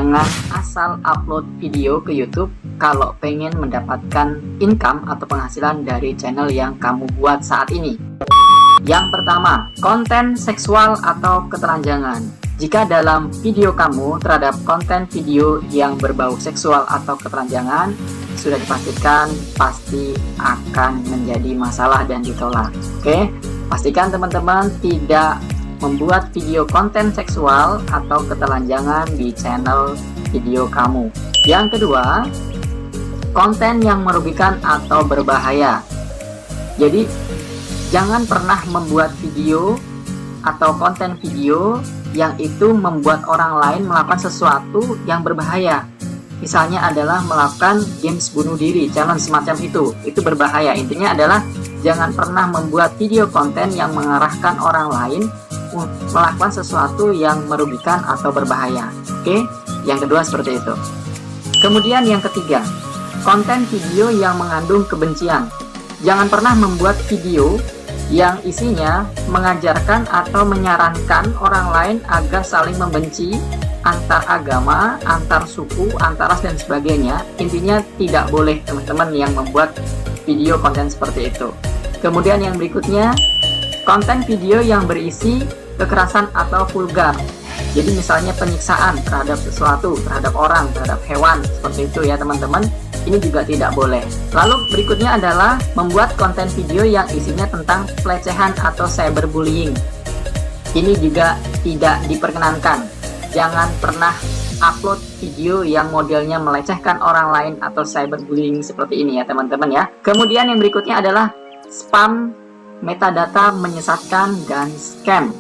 Jangan asal upload video ke YouTube kalau pengen mendapatkan income atau penghasilan dari channel yang kamu buat saat ini. Yang pertama, konten seksual atau ketelanjangan. Jika dalam video kamu terhadap konten video yang berbau seksual atau ketelanjangan, sudah dipastikan pasti akan menjadi masalah dan ditolak. Oke, pastikan teman-teman tidak membuat video konten seksual atau ketelanjangan di channel video kamu. Yang kedua, konten yang merugikan atau berbahaya. Jadi, jangan pernah membuat video atau konten video yang itu membuat orang lain melakukan sesuatu yang berbahaya. Misalnya adalah melakukan games bunuh diri, challenge semacam itu berbahaya. Intinya adalah jangan pernah membuat video konten yang mengarahkan orang lain melakukan sesuatu yang merugikan atau berbahaya. Oke, yang kedua seperti itu. Kemudian yang ketiga, konten video yang mengandung kebencian. Jangan pernah membuat video yang isinya mengajarkan atau menyarankan orang lain agar saling membenci antar agama, antar suku, antar ras dan sebagainya. Intinya tidak boleh teman-teman yang membuat video konten seperti itu. Kemudian yang berikutnya, konten video yang berisi kekerasan atau vulgar. Jadi misalnya penyiksaan terhadap sesuatu, terhadap orang, terhadap hewan, seperti itu ya teman-teman. Ini juga tidak boleh. Lalu berikutnya adalah membuat konten video yang isinya tentang pelecehan atau cyberbullying. Ini juga tidak diperkenankan. Jangan pernah upload video yang modelnya melecehkan orang lain atau cyberbullying seperti ini ya teman-teman ya. Kemudian yang berikutnya adalah spam, metadata menyesatkan, dan scam.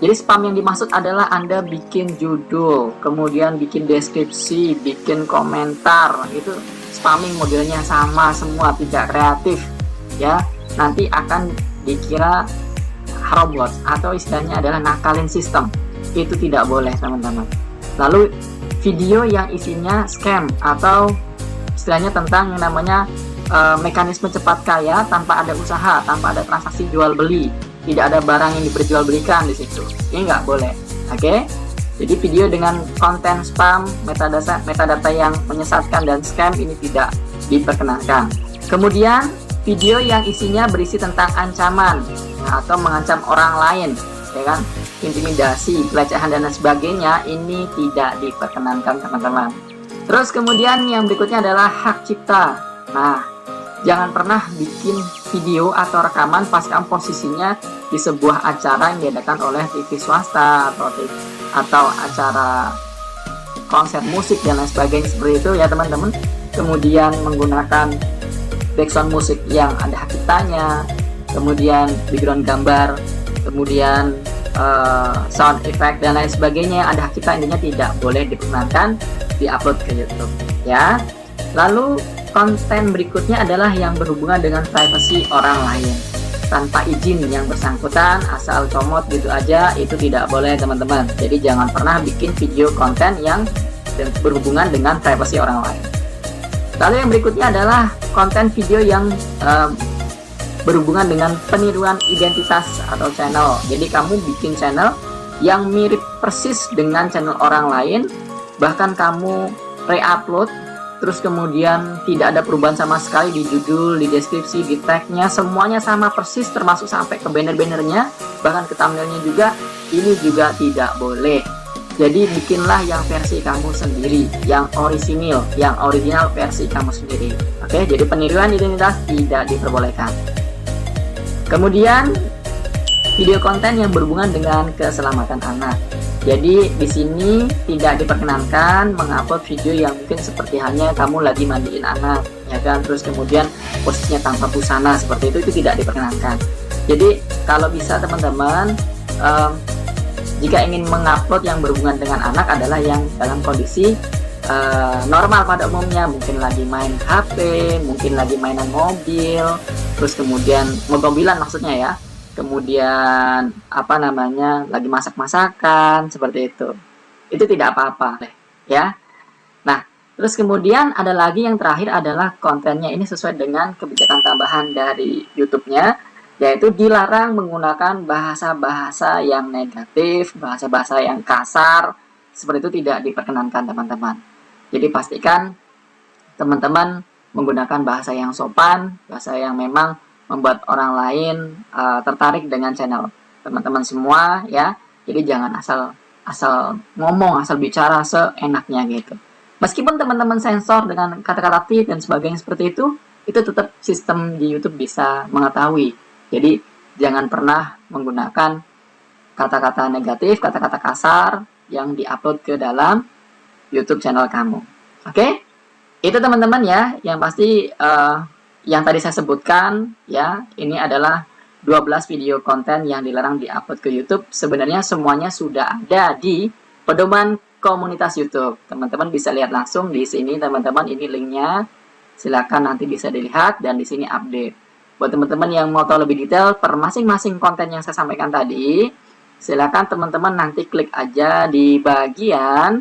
Jadi spam yang dimaksud adalah Anda bikin judul, kemudian bikin deskripsi, bikin komentar, itu spamming modelnya sama semua, tidak kreatif ya. Nanti akan dikira robot atau istilahnya adalah nakalin sistem. Itu tidak boleh teman-teman. Lalu video yang isinya scam atau istilahnya tentang yang namanya mekanisme cepat kaya tanpa ada usaha, tanpa ada transaksi jual beli. Tidak ada barang yang diperjualbelikan di situ. Ini nggak boleh. Oke? Jadi video dengan konten spam, metadata yang menyesatkan dan scam ini tidak diperkenankan. Kemudian video yang isinya berisi tentang ancaman atau mengancam orang lain, ya kan? Intimidasi, pelecehan dan lain sebagainya, ini tidak diperkenankan teman-teman. Terus kemudian yang berikutnya adalah hak cipta. Nah, jangan pernah bikin video atau rekaman pas kamu posisinya di sebuah acara yang diadakan oleh TV swasta atau acara konser musik dan lain sebagainya seperti itu ya teman-teman. Kemudian menggunakan background musik yang ada hak ciptanya, kemudian background gambar, kemudian sound effect dan lain sebagainya ada hak cipta, intinya tidak boleh diperkenankan diupload ke YouTube ya. Lalu konten berikutnya adalah yang berhubungan dengan privasi orang lain tanpa izin yang bersangkutan, asal comot gitu aja, itu tidak boleh teman-teman. Jadi jangan pernah bikin video konten yang berhubungan dengan privasi orang lain. Lalu yang berikutnya adalah konten video yang berhubungan dengan peniruan identitas atau channel. Jadi kamu bikin channel yang mirip persis dengan channel orang lain, bahkan kamu re-upload, terus kemudian tidak ada perubahan sama sekali di judul, di deskripsi, di tagnya, semuanya sama persis, termasuk sampai ke banner-bannernya, bahkan ke thumbnailnya juga. Ini juga tidak boleh. Jadi bikinlah yang versi kamu sendiri, yang original versi kamu sendiri. Oke, jadi peniruan identitas tidak diperbolehkan. Kemudian video konten yang berhubungan dengan keselamatan anak. Jadi di sini tidak diperkenankan mengupload video yang mungkin seperti hanya kamu lagi mandiin anak, ya kan? Terus kemudian posisinya tanpa busana seperti itu tidak diperkenankan. Jadi kalau bisa teman-teman, jika ingin mengupload yang berhubungan dengan anak adalah yang dalam kondisi normal pada umumnya, mungkin lagi main HP, mungkin lagi mainan mobil, terus kemudian mobil-mobilan maksudnya ya. Kemudian lagi masak-masakan seperti itu tidak apa-apa ya. Nah, terus kemudian ada lagi yang terakhir adalah kontennya ini sesuai dengan kebijakan tambahan dari YouTube-nya, yaitu dilarang menggunakan bahasa-bahasa yang negatif, bahasa-bahasa yang kasar, seperti itu tidak diperkenankan teman-teman. Jadi pastikan teman-teman menggunakan bahasa yang sopan, bahasa yang memang membuat orang lain tertarik dengan channel teman-teman semua ya. Jadi jangan asal ngomong, asal bicara seenaknya gitu. Meskipun teman-teman sensor dengan kata-kata tit dan sebagainya seperti itu tetap sistem di YouTube bisa mengetahui. Jadi jangan pernah menggunakan kata-kata negatif, kata-kata kasar yang diupload ke dalam YouTube channel kamu. Oke? Itu teman-teman ya, yang pasti yang tadi saya sebutkan ya, ini adalah 12 video konten yang dilarang diupload ke YouTube. Sebenarnya semuanya sudah ada di pedoman komunitas YouTube. Teman-teman bisa lihat langsung di sini teman-teman, ini linknya. Silakan nanti bisa dilihat dan di sini update. Buat teman-teman yang mau tahu lebih detail per masing-masing konten yang saya sampaikan tadi, silakan teman-teman nanti klik aja di bagian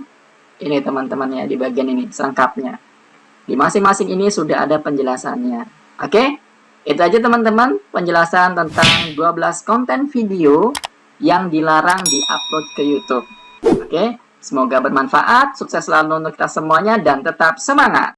ini teman-teman ya, di bagian ini selengkapnya. Di masing-masing ini sudah ada penjelasannya. Oke? Itu aja teman-teman penjelasan tentang 12 konten video yang dilarang diupload ke YouTube. Oke? Semoga bermanfaat, sukses selalu untuk kita semuanya dan tetap semangat.